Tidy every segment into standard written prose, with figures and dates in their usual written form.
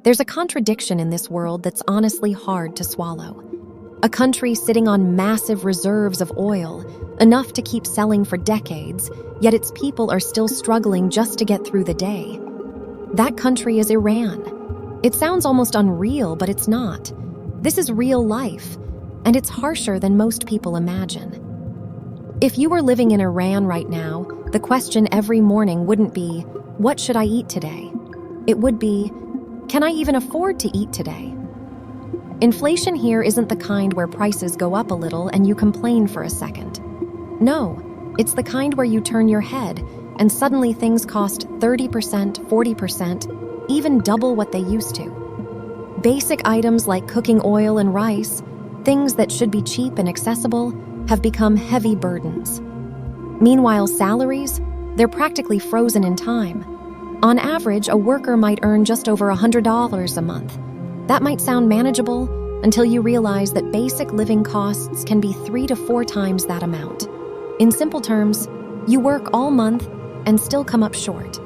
There's a contradiction in this world that's honestly hard to swallow. A country sitting on massive reserves of oil, enough to keep selling for decades, yet its people are still struggling just to get through the day. That country is Iran. It sounds almost unreal, but it's not. This is real life, and it's harsher than most people imagine. If you were living in Iran right now, the question every morning wouldn't be, "What should I eat today?" It would be, "Can I even afford to eat today?" Inflation here isn't the kind where prices go up a little and you complain for a second. No, it's the kind where you turn your head and suddenly things cost 30%, 40%, even double what they used to. Basic items like cooking oil and rice, things that should be cheap and accessible, have become heavy burdens. Meanwhile, salaries, they're practically frozen in time. On average, a worker might earn just over $100 a month. That might sound manageable until you realize that basic living costs can be 3 to 4 times that amount. In simple terms, you work all month and still come up short.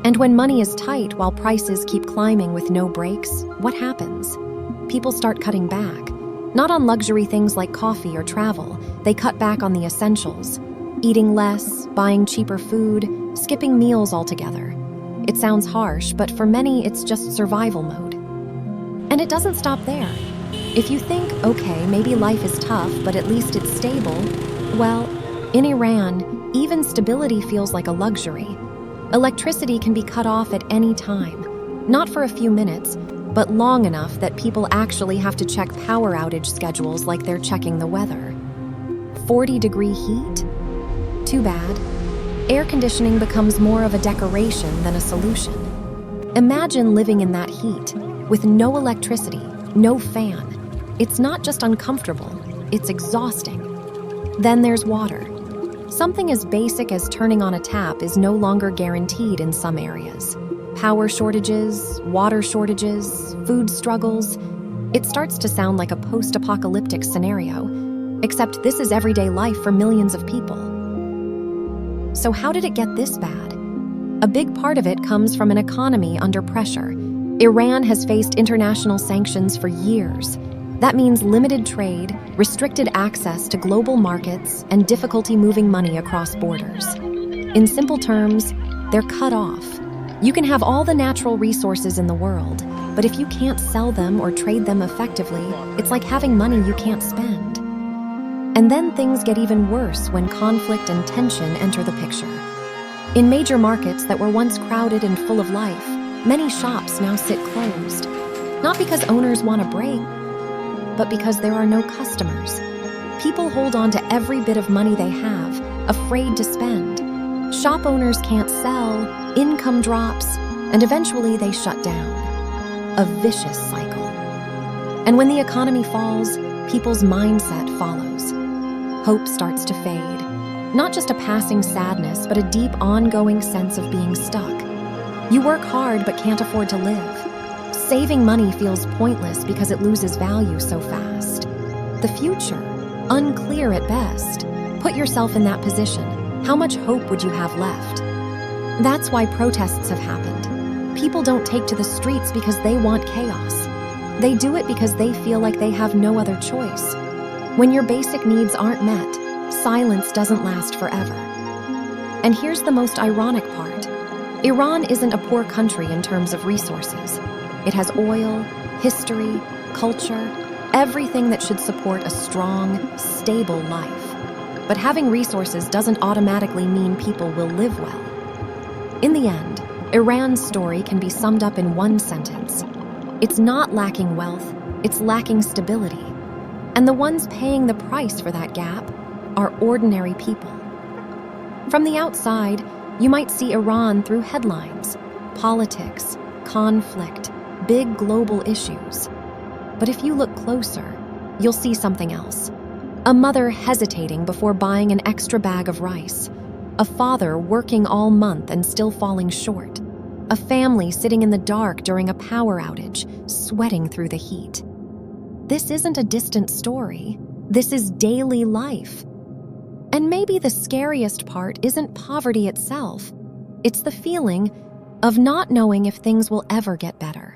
And when money is tight while prices keep climbing with no breaks, what happens? People start cutting back. Not on luxury things like coffee or travel, they cut back on the essentials. Eating less, buying cheaper food, skipping meals altogether. It sounds harsh, but for many it's just survival mode. And it doesn't stop there. If you think, okay, maybe life is tough, but at least it's stable, well, in Iran, even stability feels like a luxury. Electricity can be cut off at any time, not for a few minutes, but long enough that people actually have to check power outage schedules like they're checking the weather. 40-degree heat? Too bad. Air conditioning becomes more of a decoration than a solution. Imagine living in that heat, with no electricity, no fan. It's not just uncomfortable, it's exhausting. Then there's water. Something as basic as turning on a tap is no longer guaranteed in some areas. Power shortages, water shortages, food struggles. It starts to sound like a post-apocalyptic scenario, except this is everyday life for millions of people. So how did it get this bad? A big part of it comes from an economy under pressure. Iran has faced international sanctions for years. That means limited trade, restricted access to global markets, and difficulty moving money across borders. In simple terms, they're cut off. You can have all the natural resources in the world, but if you can't sell them or trade them effectively, it's like having money you can't spend. And then things get even worse when conflict and tension enter the picture. In major markets that were once crowded and full of life, many shops now sit closed. Not because owners want a break, but because there are no customers. People hold on to every bit of money they have, afraid to spend. Shop owners can't sell, income drops, and eventually they shut down. A vicious cycle. And when the economy falls, people's mindset follows. Hope starts to fade. Not just a passing sadness, but a deep, ongoing sense of being stuck. You work hard but can't afford to live. Saving money feels pointless because it loses value so fast. The future, unclear at best. Put yourself in that position. How much hope would you have left? That's why protests have happened. People don't take to the streets because they want chaos. They do it because they feel like they have no other choice. When your basic needs aren't met, silence doesn't last forever. And here's the most ironic part. Iran isn't a poor country in terms of resources. It has oil, history, culture, everything that should support a strong, stable life. But having resources doesn't automatically mean people will live well. In the end, Iran's story can be summed up in one sentence. It's not lacking wealth, it's lacking stability. And the ones paying the price for that gap are ordinary people. From the outside, you might see Iran through headlines, politics, conflict, big global issues. But if you look closer, you'll see something else. A mother hesitating before buying an extra bag of rice. A father working all month and still falling short. A family sitting in the dark during a power outage, sweating through the heat. This isn't a distant story. This is daily life. And maybe the scariest part isn't poverty itself. It's the feeling of not knowing if things will ever get better.